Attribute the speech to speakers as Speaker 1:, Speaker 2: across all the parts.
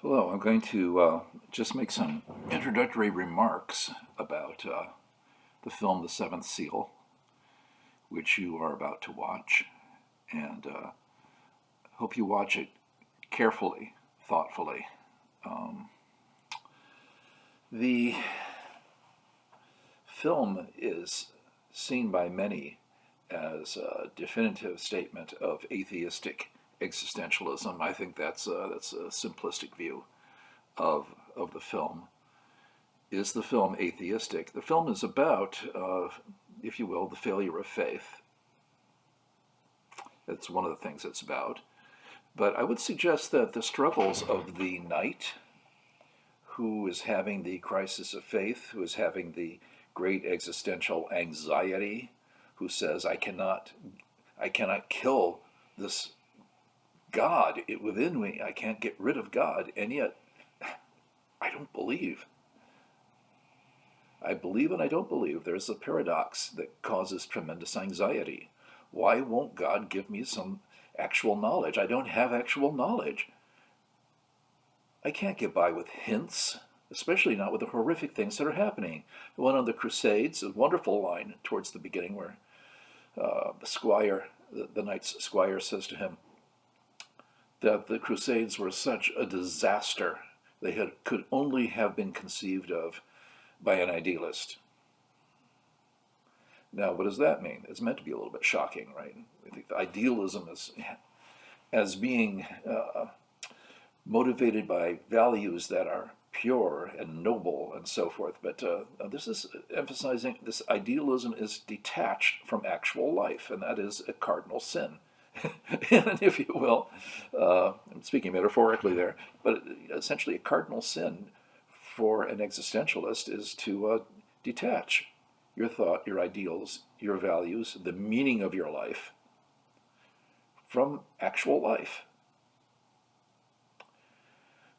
Speaker 1: Hello, I'm going to just make some introductory remarks about the film The Seventh Seal, which you are about to watch, and hope you watch it carefully, thoughtfully. Um, the film is seen by many as a definitive statement of atheistic existentialism. I think that's a simplistic view of the film. Is the film atheistic? The film is about, if you will, the failure of faith. That's one of the things it's about. But I would suggest that the struggles of the knight who is having the crisis of faith, who is having the great existential anxiety, who says, I cannot kill this God within me. I can't get rid of God, and yet I don't believe. I believe and I don't believe. There's a paradox that causes tremendous anxiety. Why won't God give me some actual knowledge? I don't have actual knowledge. I can't get by with hints, especially not with the horrific things that are happening. The one on the Crusades, a wonderful line towards the beginning where the knight's squire says to him that the Crusades were such a disaster. Could only have been conceived of by an idealist. Now, what does that mean? It's meant to be a little bit shocking, right? I think the idealism is as being motivated by values that are pure and noble and so forth. But this is emphasizing this idealism is detached from actual life, and that is a cardinal sin. And if you will, I'm speaking metaphorically there, but essentially a cardinal sin for an existentialist is to detach your thought, your ideals, your values, the meaning of your life from actual life.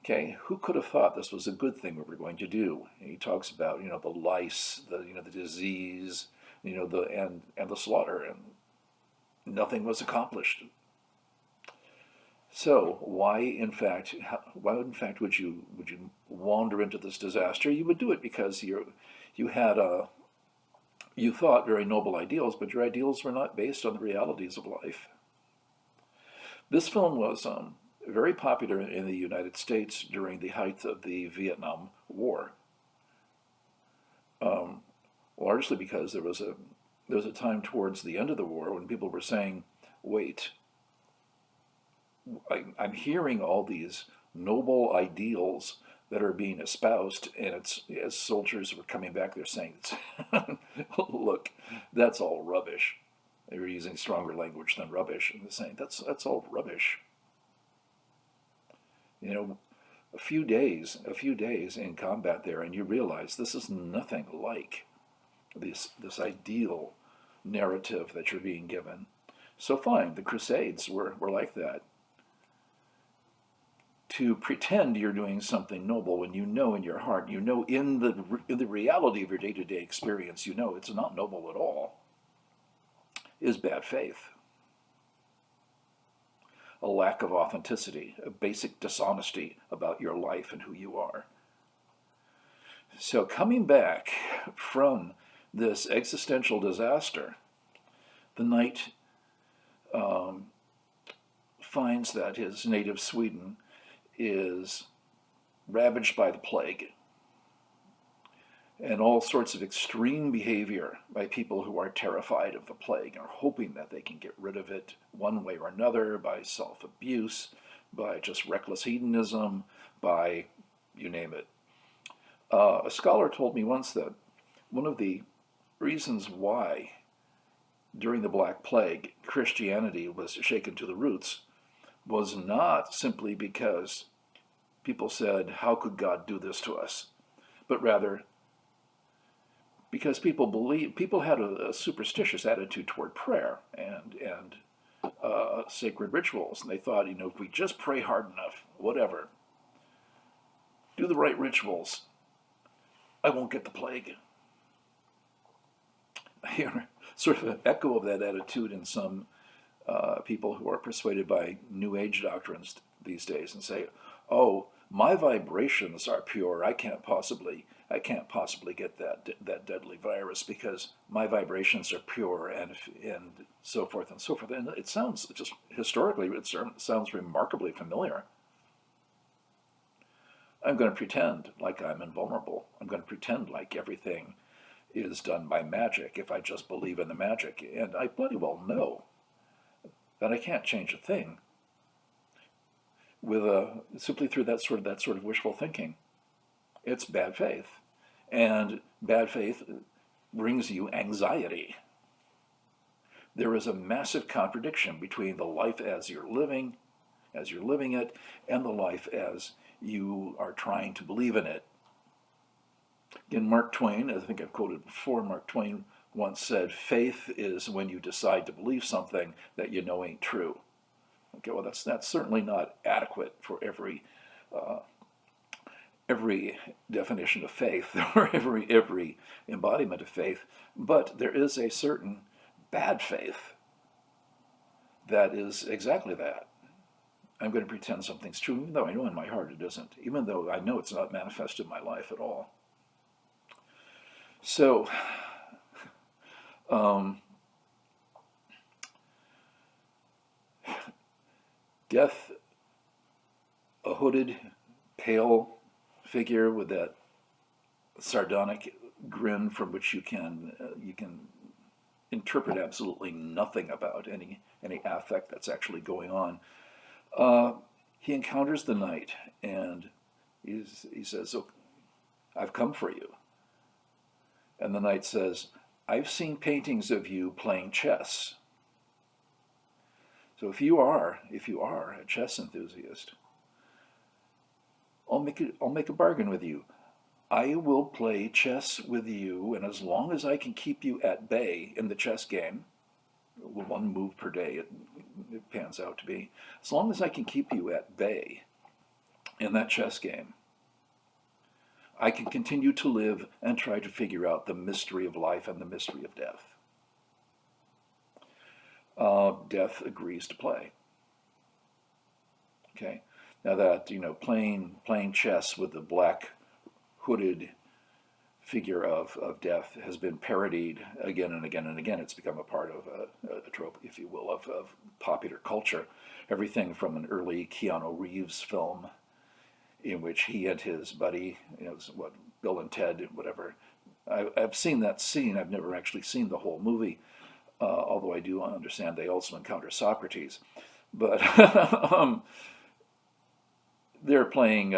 Speaker 1: Okay, who could have thought this was a good thing we were going to do? And he talks about the lice, the disease, and the slaughter, and nothing was accomplished. So why in fact would you wander into this disaster? You would do it because you thought very noble ideals, but your ideals were not based on the realities of life. This film was very popular in the United States during the height of the Vietnam War, um, largely because there was a time towards the end of the war when people were saying, "Wait, I'm hearing all these noble ideals that are being espoused, and it's as soldiers were coming back, they're saying, look, that's all rubbish." They were using stronger language than rubbish, and they're saying that's all rubbish. You know, a few days in combat there, and you realize this is nothing like this ideal narrative that you're being given. So fine, the Crusades were like that. To pretend you're doing something noble when you know in your heart, you know in the reality of your day-to-day experience, you know it's not noble at all, is bad faith, a lack of authenticity, a basic dishonesty about your life and who you are. So coming back from this existential disaster, the knight um, finds that his native Sweden is ravaged by the plague and all sorts of extreme behavior by people who are terrified of the plague and are hoping that they can get rid of it one way or another by self-abuse, by just reckless hedonism, by you name it. A scholar told me once that one of the reasons why during the Black Plague Christianity was shaken to the roots was not simply because people said, "How could God do this to us?" but rather because people had a superstitious attitude toward prayer and sacred rituals, and they thought, if we just pray hard enough, whatever, do the right rituals, I won't get the plague. I hear sort of an echo of that attitude in some people who are persuaded by New Age doctrines these days and say, "Oh, My vibrations are pure. I can't possibly get that deadly virus because my vibrations are pure, and so forth and so forth. And it sounds just historically, it sounds remarkably familiar. I'm going to pretend like I'm invulnerable. I'm going to pretend like everything is done by magic if I just believe in the magic. And I bloody well know that I can't change a thing with simply through that sort of wishful thinking. It's bad faith, and bad faith brings you anxiety. There is a massive contradiction between the life as you're living it, and the life as you are trying to believe in it. Again, Mark Twain, I think I've quoted before, Mark Twain once said, faith is when you decide to believe something that you know ain't true. Okay, well, that's certainly not adequate for every definition of faith or every embodiment of faith, but there is a certain bad faith that is exactly that. I'm going to pretend something's true, even though I know in my heart it isn't, even though I know it's not manifested in my life at all. So, death, a hooded, pale figure with that sardonic grin from which you can interpret absolutely nothing about any affect that's actually going on. He encounters the night, and he says, "Oh, I've come for you." And the knight says, "I've seen paintings of you playing chess." So if you are a chess enthusiast, I'll make a bargain with you. I will play chess with you, and as long as I can keep you at bay in the chess game, one move per day it pans out to be, as long as I can keep you at bay in that chess game, I can continue to live and try to figure out the mystery of life and the mystery of death. Death agrees to play. Okay, now that playing chess with the black hooded figure of death has been parodied again and again and again. It's become a part of a trope, if you will, of popular culture. Everything from an early Keanu Reeves film in which he and his buddy, Bill and Ted, whatever. I've seen that scene. I've never actually seen the whole movie, although I do understand they also encounter Socrates. But they're playing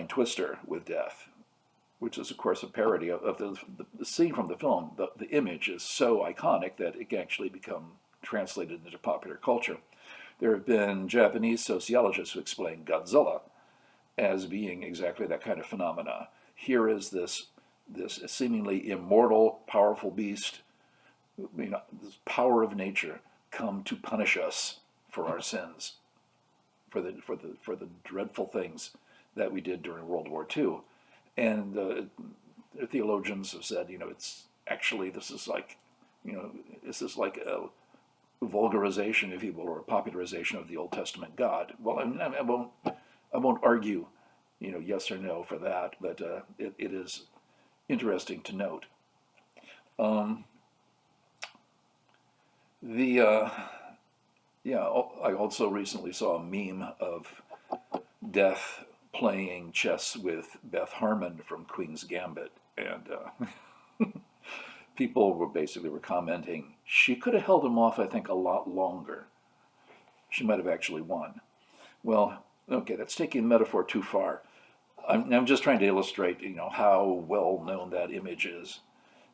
Speaker 1: Twister with death, which is, of course, a parody of the scene from the film. The image is so iconic that it can actually become translated into popular culture. There have been Japanese sociologists who explain Godzilla as being exactly that kind of phenomena. Here is this seemingly immortal, powerful beast, this power of nature, come to punish us for our sins, for the dreadful things that we did during World War II. And theologians have said, it's actually this is like a vulgarization, if you will, or a popularization of the Old Testament God. Well, I won't argue, yes or no for that, but it is interesting to note. I also recently saw a meme of death playing chess with Beth Harmon from Queen's Gambit, and people were commenting she could have held him off, I think, a lot longer. She might have actually won. Well, okay, that's taking the metaphor too far. I'm just trying to illustrate, how well known that image is.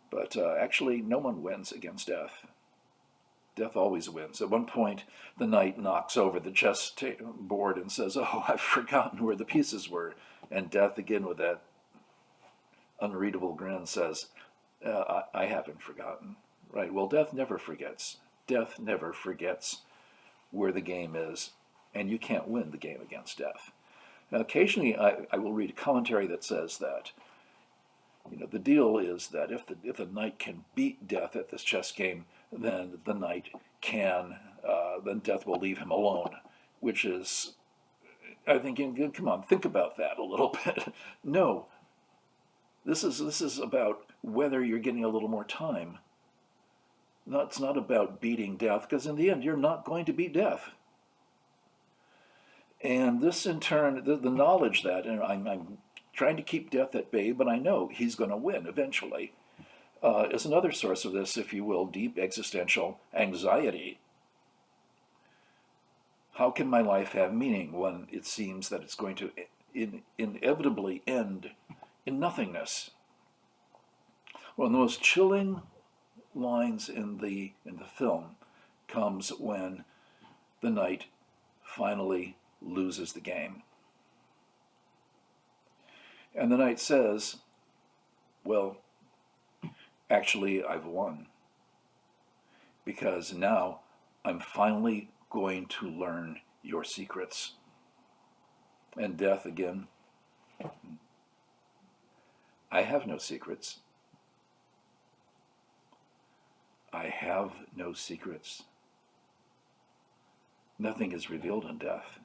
Speaker 1: But actually, no one wins against death. Death always wins. At one point, the knight knocks over the chess board and says, "Oh, I've forgotten where the pieces were." And death, again with that unreadable grin, says, I haven't forgotten. Right, well, death never forgets. Death never forgets where the game is, and you can't win the game against death. Now, occasionally, I will read a commentary that says that, the deal is that if the knight can beat death at this chess game, then the knight then death will leave him alone, which is I'm thinking, come on, think about that a little bit. No, this is about whether you're getting a little more time. No, it's not about beating death, because in the end, you're not going to beat death. And this, in turn, the knowledge that, and I'm trying to keep death at bay, but I know he's going to win eventually, is another source of this, if you will, deep existential anxiety. How can my life have meaning when it seems that it's going to inevitably end in nothingness? One of the most chilling lines in the film comes when the knight finally loses the game. And the knight says, well, actually, I've won. Because now I'm finally going to learn your secrets. And death again, I have no secrets. I have no secrets. Nothing is revealed in death.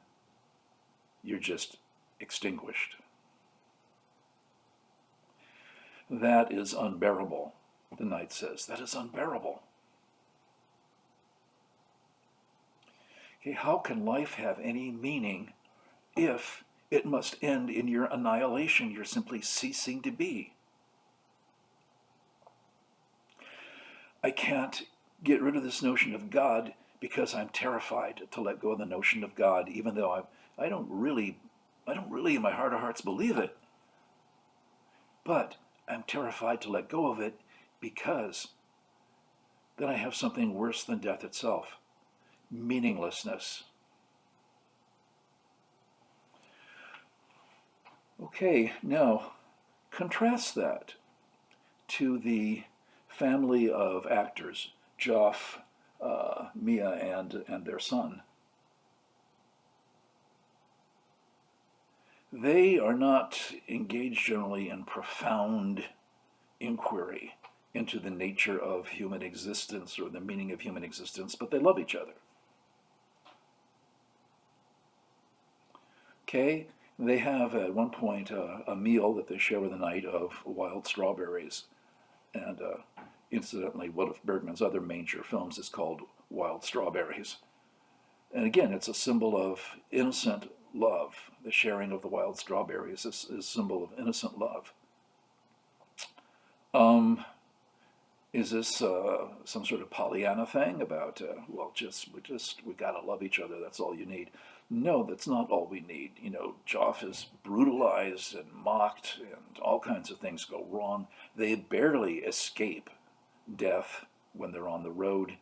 Speaker 1: You're just extinguished. That is unbearable, the knight says. That is unbearable. Okay, how can life have any meaning if it must end in your annihilation? You're simply ceasing to be. I can't get rid of this notion of God because I'm terrified to let go of the notion of God, even though I don't really in my heart of hearts believe it. But I'm terrified to let go of it because then I have something worse than death itself: meaninglessness. Okay, now contrast that to the family of actors, Joff, Mia, and their son. They are not engaged generally in profound inquiry into the nature of human existence or the meaning of human existence, but they love each other. Okay, they have at one point a meal that they share with the knight of wild strawberries. And incidentally, one of Bergman's other major films is called Wild Strawberries. And again, it's a symbol of innocent love. The sharing of the wild strawberries is a symbol of innocent love. Is this some sort of Pollyanna thing about, we gotta love each other, that's all you need? No, that's not all we need. You know, Joff is brutalized and mocked, and all kinds of things go wrong. They barely escape death when they're on the road.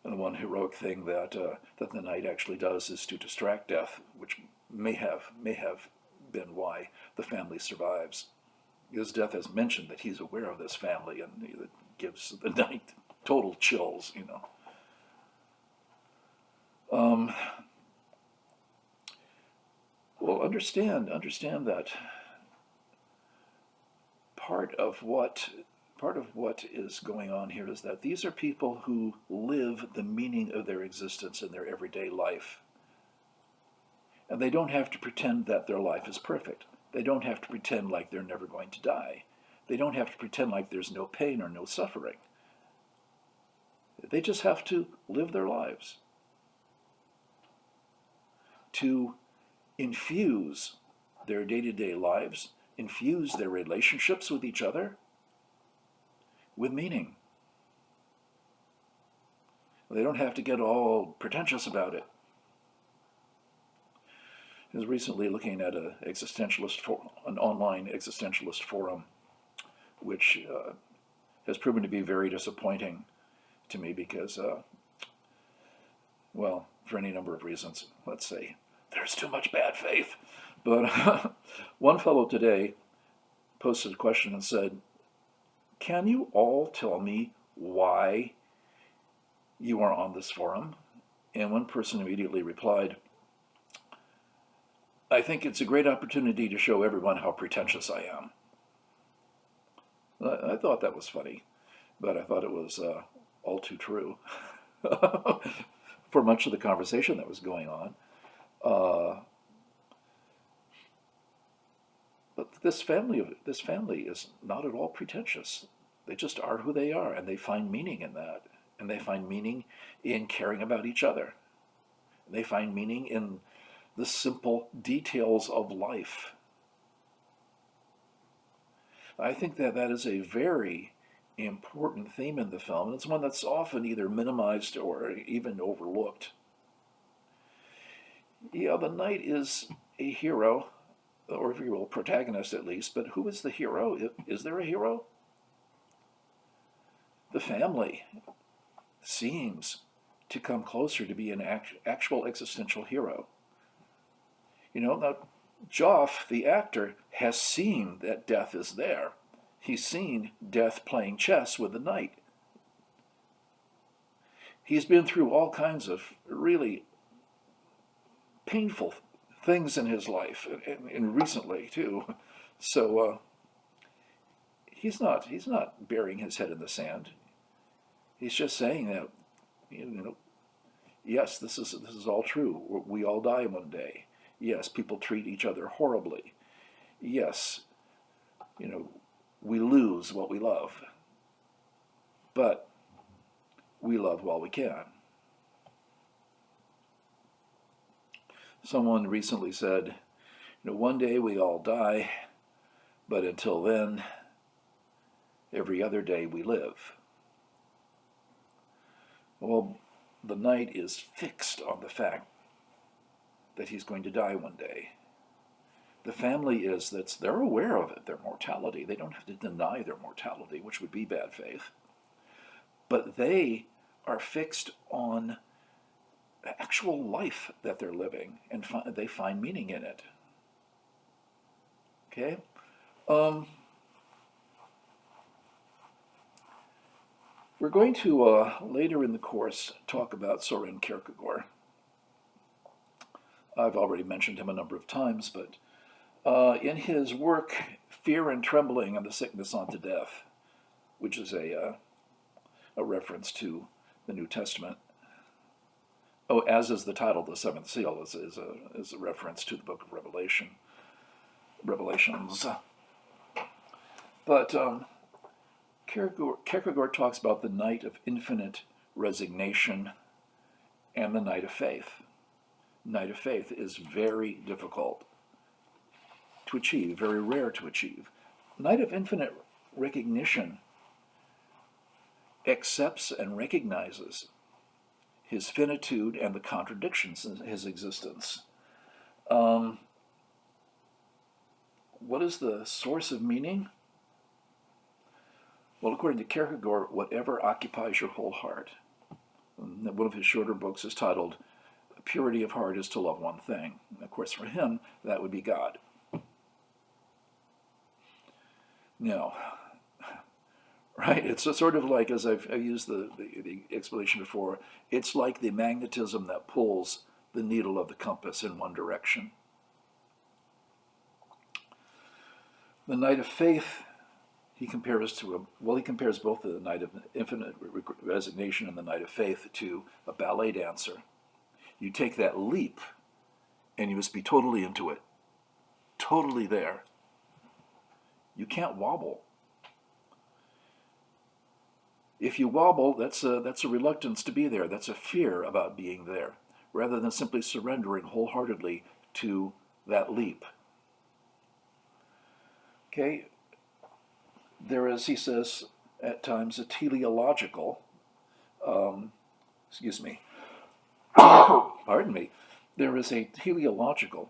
Speaker 1: And the one heroic thing that the knight actually does is to distract death, which may have been why the family survives. Because death has mentioned that he's aware of this family, and it gives the knight total chills, you know. Well, understand that part of what is going on here is that these are people who live the meaning of their existence in their everyday life. And they don't have to pretend that their life is perfect. They don't have to pretend like they're never going to die. They don't have to pretend like there's no pain or no suffering. They just have to live their lives. To infuse their day-to-day lives, infuse their relationships with each other with meaning. They don't have to get all pretentious about it. I was recently looking at an online existentialist forum, which has proven to be very disappointing to me because, for any number of reasons. Let's say there's too much bad faith. But one fellow today posted a question and said, "Can you all tell me why you are on this forum?" And one person immediately replied, "I think it's a great opportunity to show everyone how pretentious I am." I thought that was funny, but I thought it was all too true for much of the conversation that was going on. this family is not at all pretentious. They just are who they are, and they find meaning in that. And they find meaning in caring about each other. They find meaning in the simple details of life. I think that that is a very important theme in the film, and it's one that's often either minimized or even overlooked. Yeah, the knight is a hero, or if you will, protagonist at least, but who is the hero? Is there a hero? The family seems to come closer to be an actual existential hero. Now, Joff, the actor, has seen that death is there. He's seen death playing chess with the knight. He's been through all kinds of really painful things in his life, and recently too. So he's not burying his head in the sand. He's just saying that, yes, this is all true. We all die one day. Yes, people treat each other horribly. Yes, we lose what we love. But we love while we can. Someone recently said, one day we all die, but until then, every other day we live. Well, the knight is fixed on the fact that he's going to die one day. The family they're aware of it, their mortality. They don't have to deny their mortality, which would be bad faith. But they are fixed on the actual life that they're living, and they find meaning in it. Okay? We're going to, later in the course, talk about Søren Kierkegaard. I've already mentioned him a number of times, but in his work, Fear and Trembling and the Sickness unto Death, which is a reference to the New Testament, as is the title, The Seventh Seal, is a reference to the book of Revelations. But Kierkegaard talks about the night of infinite resignation and the night of faith. Night of faith is very difficult to achieve, very rare to achieve. Night of infinite recognition accepts and recognizes his finitude and the contradictions in his existence. What is the source of meaning? Well, according to Kierkegaard, whatever occupies your whole heart. One of his shorter books is titled Purity of Heart is to Love One Thing. And of course, for him, that would be God. Now, right, it's sort of like, as I've used the explanation before, it's like the magnetism that pulls the needle of the compass in one direction. The night of faith, he compares both the night of infinite resignation and the night of faith to a ballet dancer. You take that leap, and you must be totally into it, totally there. You can't wobble. If you wobble, that's a reluctance to be there. That's a fear about being there, rather than simply surrendering wholeheartedly to that leap. Okay? There is, he says, at times a teleological, pardon me, there is a teleological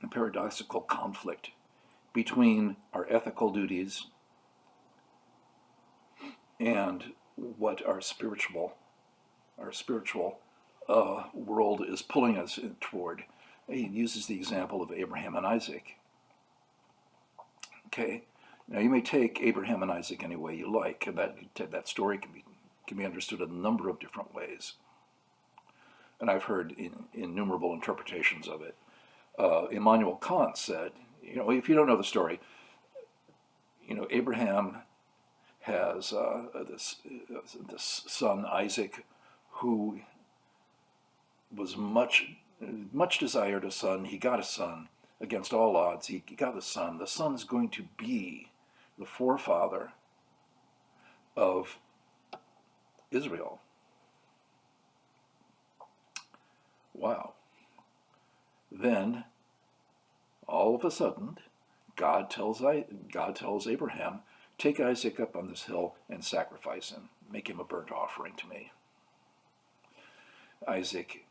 Speaker 1: and paradoxical conflict between our ethical duties and what our spiritual world is pulling us toward. He uses the example of Abraham and Isaac. Okay, now you may take Abraham and Isaac any way you like, and that story can be understood in a number of different ways. And I've heard innumerable interpretations of it. Immanuel Kant said, if you don't know the story, Abraham has this son Isaac, who was much desired a son. He got a son, against all odds, he got the son. The son's going to be the forefather of Israel. Wow. Then, all of a sudden, God tells Abraham, take Isaac up on this hill and sacrifice him. Make him a burnt offering to me. Isaac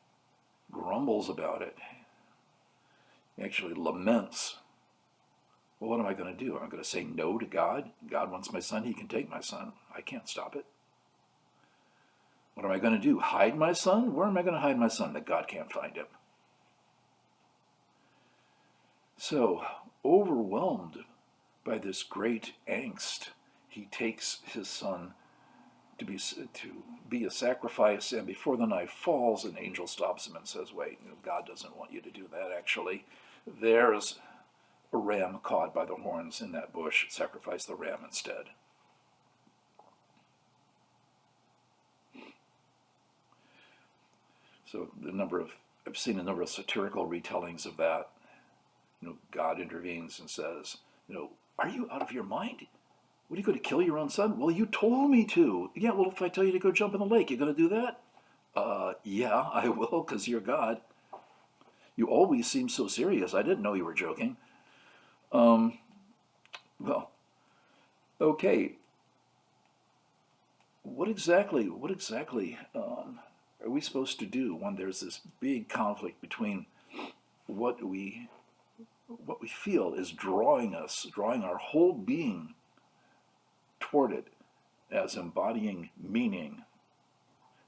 Speaker 1: grumbles about it. He actually laments. Well, what am I going to do? I'm going to say no to God? God wants my son. He can take my son. I can't stop it. What am I going to do? Hide my son? Where am I going to hide my son that God can't find him? So, overwhelmed by this great angst, he takes his son to be a sacrifice, and before the knife falls, an angel stops him and says, wait, God doesn't want you to do that, actually. There's a ram caught by the horns in that bush. Sacrifice the ram instead. So I've seen a number of satirical retellings of that. God intervenes and says, are you out of your mind? What, are you going to kill your own son? Well, you told me to. Yeah, well, if I tell you to go jump in the lake, you're going to do that? Yeah, I will, because you're God. You always seem so serious. I didn't know you were joking. Well, okay. What exactly are we supposed to do when there's this big conflict between what we feel is drawing our whole being toward it as embodying meaning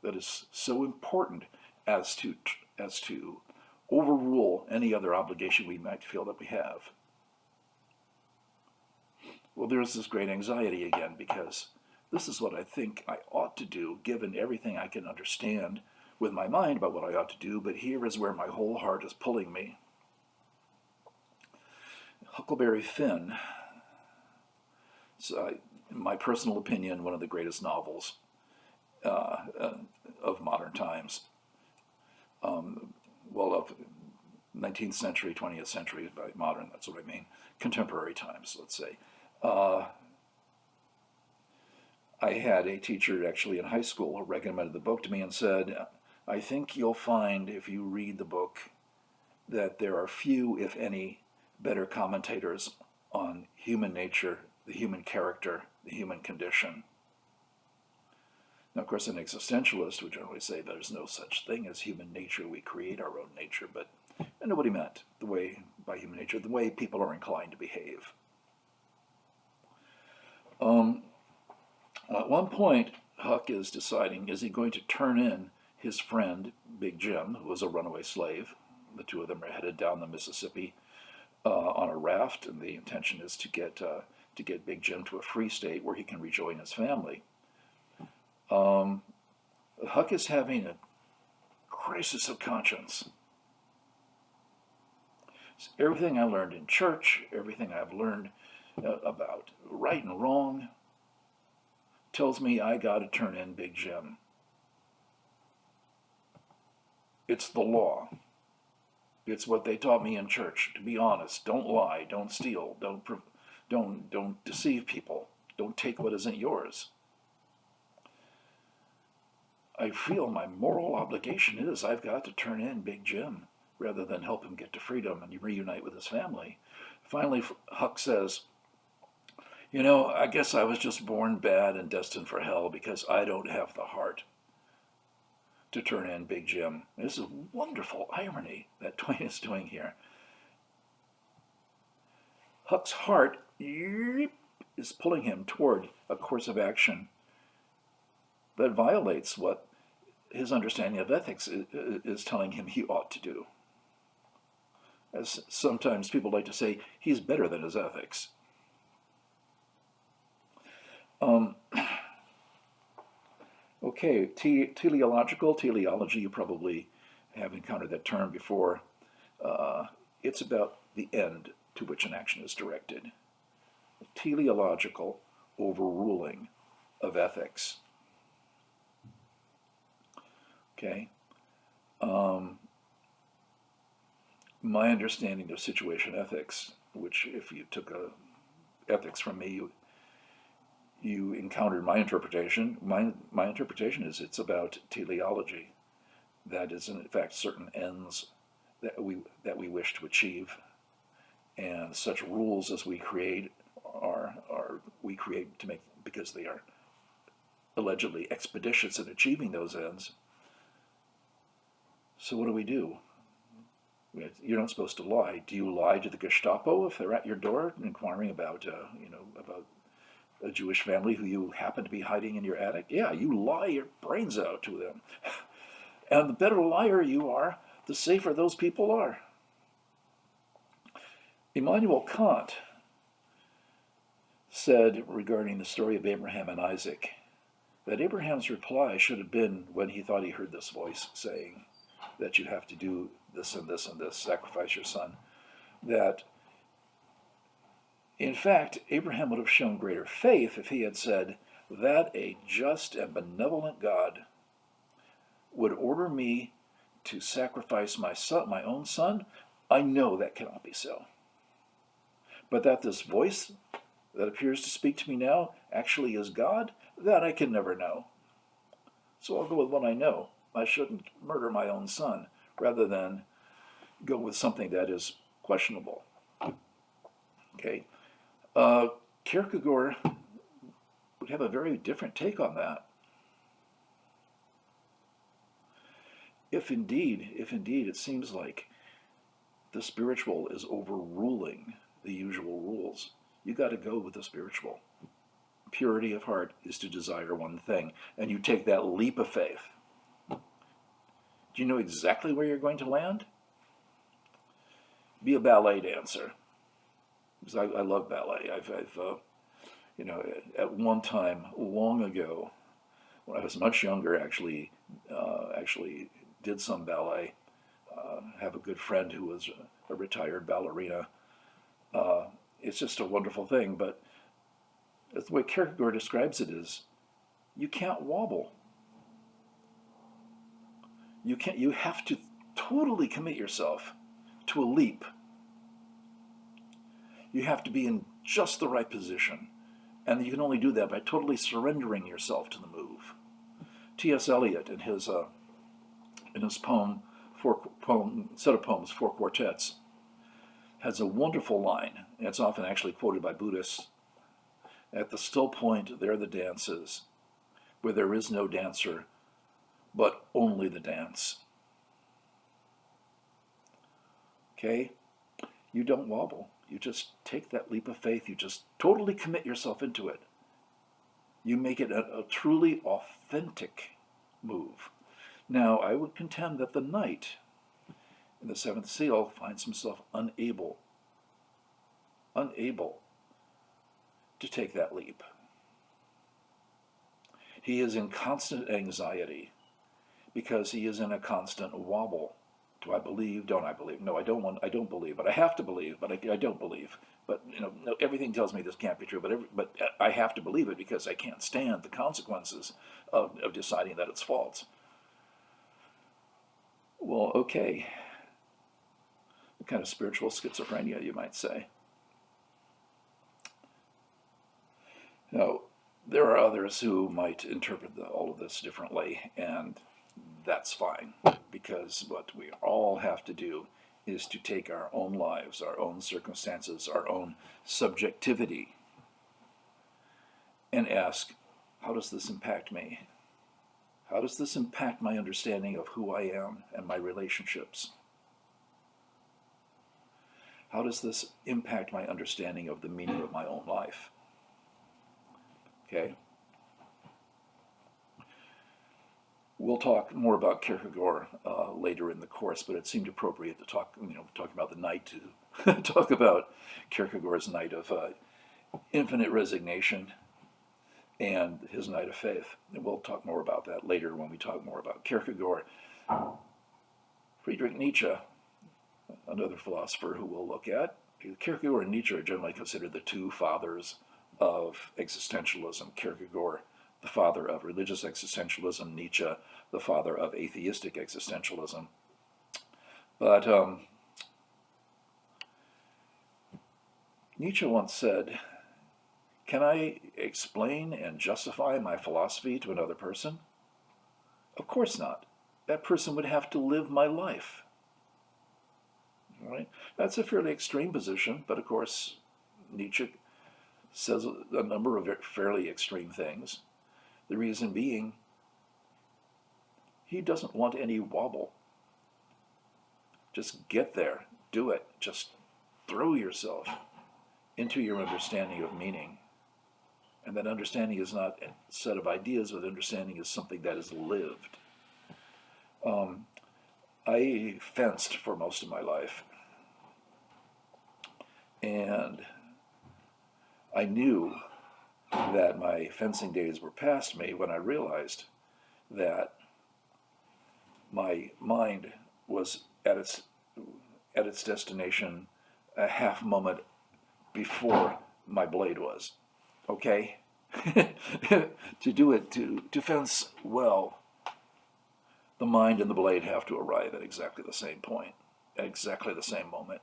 Speaker 1: that is so important as to overrule any other obligation we might feel that we have? Well, there's this great anxiety again, because this is what I think I ought to do, given everything I can understand with my mind about what I ought to do, but here is where my whole heart is pulling me. Huckleberry Finn, in my personal opinion, one of the greatest novels of modern times. Of 19th century, 20th century, by modern, that's what I mean, contemporary times, let's say. I had a teacher actually in high school who recommended the book to me and said, I think you'll find if you read the book that there are few, if any, better commentators on human nature, the human character, the human condition. Now, of course, an existentialist would generally say there's no such thing as human nature. We create our own nature, but I know what he meant. By human nature, the way people are inclined to behave. At one point, Huck is deciding, is he going to turn in his friend, Big Jim, who was a runaway slave? The two of them are headed down the Mississippi on a raft, and the intention is to get Big Jim to a free state where he can rejoin his family. Huck is having a crisis of conscience. So everything I learned in church, everything I've learned about right and wrong, tells me I got to turn in Big Jim. It's the law. It's what they taught me in church. To be honest, don't lie, don't steal, don't deceive people, don't take what isn't yours. I feel my moral obligation is I've got to turn in Big Jim rather than help him get to freedom and reunite with his family. Finally, Huck says, I guess I was just born bad and destined for hell because I don't have the heart to turn in Big Jim. This is a wonderful irony that Twain is doing here. Huck's heart is pulling him toward a course of action that violates what his understanding of ethics is telling him he ought to do. As sometimes people like to say, he's better than his ethics. Okay, teleology, you probably have encountered that term before. It's about the end to which an action is directed. Teleological overruling of ethics. Okay. my understanding of situation ethics, which if you took ethics from me, you encountered my interpretation. My interpretation is it's about teleology. That is, in fact, certain ends that we wish to achieve, and such rules as we create are we create to make because they are allegedly expeditious in achieving those ends. So what do? You're not supposed to lie. Do you lie to the Gestapo if they're at your door inquiring about about a Jewish family who you happen to be hiding in your attic? Yeah, you lie your brains out to them. And the better liar you are, the safer those people are. Immanuel Kant said regarding the story of Abraham and Isaac that Abraham's reply should have been when he thought he heard this voice saying that you have to do this and this and this, sacrifice your son, that in fact Abraham would have shown greater faith if he had said that a just and benevolent God would order me to sacrifice my son, my own son. I know that cannot be so. But that this voice that appears to speak to me now actually is God, that I can never know. So I'll go with what I know. I shouldn't murder my own son, rather than go with something that is questionable. Okay, Kierkegaard would have a very different take on that. If indeed it seems like the spiritual is overruling the usual rules, you got to go with the spiritual. Purity of heart is to desire one thing, and you take that leap of faith. Do you know exactly where you're going to land? Be a ballet dancer, because I love ballet. I've at one time long ago, when I was much younger, actually did some ballet. Have a good friend who was a retired ballerina. It's just a wonderful thing, but the way Kierkegaard describes it is, you can't wobble. You have to totally commit yourself to a leap. You have to be in just the right position, and you can only do that by totally surrendering yourself to the move. T.S. Eliot, in his set of poems, Four Quartets, has a wonderful line, and it's often actually quoted by Buddhists. At the still point there the dance is, where there is no dancer, but only the dance. Okay? You don't wobble. You just take that leap of faith. You just totally commit yourself into it. You make it a truly authentic move. Now, I would contend that the knight in the seventh seal finds himself unable to take that leap. He is in constant anxiety because he is in a constant wobble. Do I believe? Don't I believe? No, I don't believe, but I have to believe, but I don't believe. But no, everything tells me this can't be true, but I have to believe it because I can't stand the consequences of deciding that it's false. Well, okay. A kind of spiritual schizophrenia, you might say. Now, there are others who might interpret all of this differently, and that's fine, because what we all have to do is to take our own lives, our own circumstances, our own subjectivity, and ask, how does this impact me? How does this impact my understanding of who I am and my relationships? How does this impact my understanding of the meaning of my own life? Okay. We'll talk more about Kierkegaard later in the course, but it seemed appropriate to talk about the night to talk about Kierkegaard's night of infinite resignation and his night of faith. And we'll talk more about that later when we talk more about Kierkegaard. Friedrich Nietzsche, another philosopher who we'll look at. Kierkegaard and Nietzsche are generally considered the two fathers of existentialism. Kierkegaard, the father of religious existentialism; Nietzsche, the father of atheistic existentialism. But Nietzsche once said, "Can I explain and justify my philosophy to another person? Of course not. That person would have to live my life." Right? That's a fairly extreme position, but of course, Nietzsche says a number of fairly extreme things. The reason being, he doesn't want any wobble. Just get there, do it, just throw yourself into your understanding of meaning. And that understanding is not a set of ideas, but understanding is something that is lived. I fenced for most of my life. And I knew that my fencing days were past me when I realized that my mind was at its destination a half moment before my blade was. Okay? To do it, to fence well, the mind and the blade have to arrive at exactly the same point, at exactly the same moment.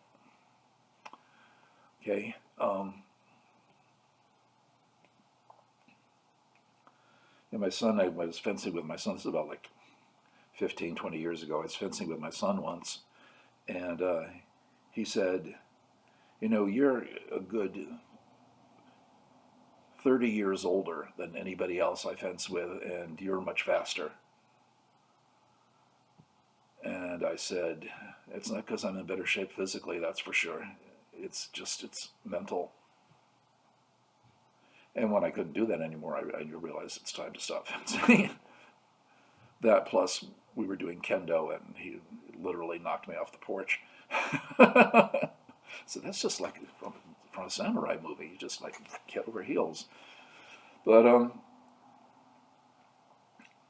Speaker 1: Okay? And my son, I was fencing with my son, this is about like 15, 20 years ago. I was fencing with my son once, and he said, you're a good 30 years older than anybody else I fence with, and you're much faster. And I said, it's not because I'm in better shape physically, that's for sure. It's mental. And when I couldn't do that anymore, I realized it's time to stop fencing. That plus we were doing kendo, and he literally knocked me off the porch. So that's just like from a samurai movie, you just like head over heels. But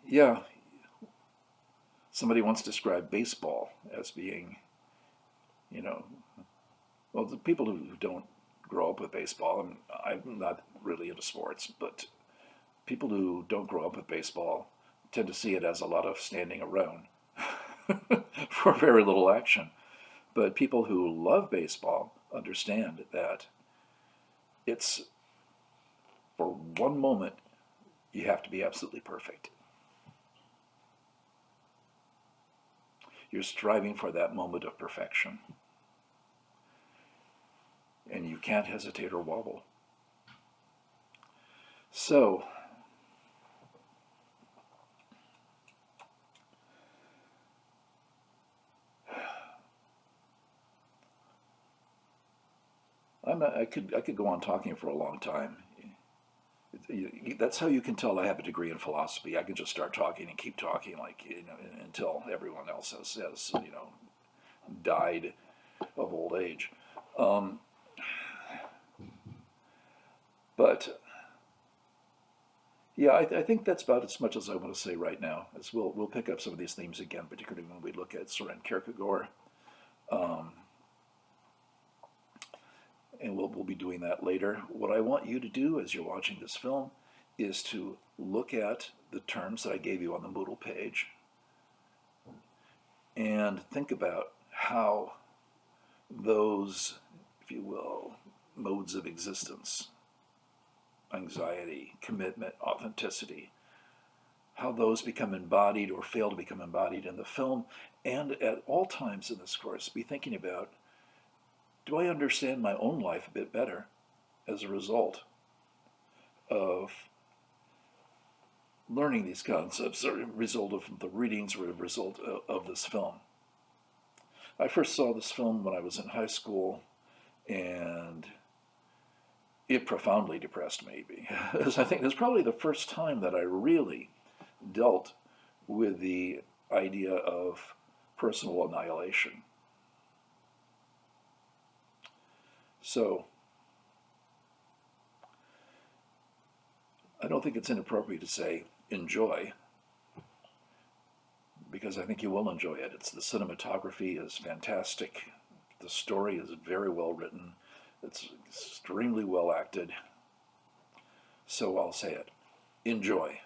Speaker 1: yeah, somebody once described baseball as being, well, the people who don't grow up with baseball, and I'm not really into sports, but people who don't grow up with baseball tend to see it as a lot of standing around for very little action. But people who love baseball understand that it's, for one moment, you have to be absolutely perfect. You're striving for that moment of perfection. And you can't hesitate or wobble. So, I could go on talking for a long time. That's how you can tell I have a degree in philosophy. I can just start talking and keep talking, until everyone else has died of old age. But yeah, I think that's about as much as I want to say right now. As we'll pick up some of these themes again, particularly when we look at Søren Kierkegaard. And we'll be doing that later. What I want you to do as you're watching this film is to look at the terms that I gave you on the Moodle page and think about how those, if you will, modes of existence, anxiety, commitment, authenticity, how those become embodied or fail to become embodied in the film. And at all times in this course, be thinking about, do I understand my own life a bit better as a result of learning these concepts, or a result of the readings, or a result of this film? I first saw this film when I was in high school, and it profoundly depressed me, because I think it was probably the first time that I really dealt with the idea of personal annihilation. So, I don't think it's inappropriate to say enjoy, because I think you will enjoy it. The cinematography is fantastic. The story is very well written. It's extremely well acted. So I'll say it. Enjoy.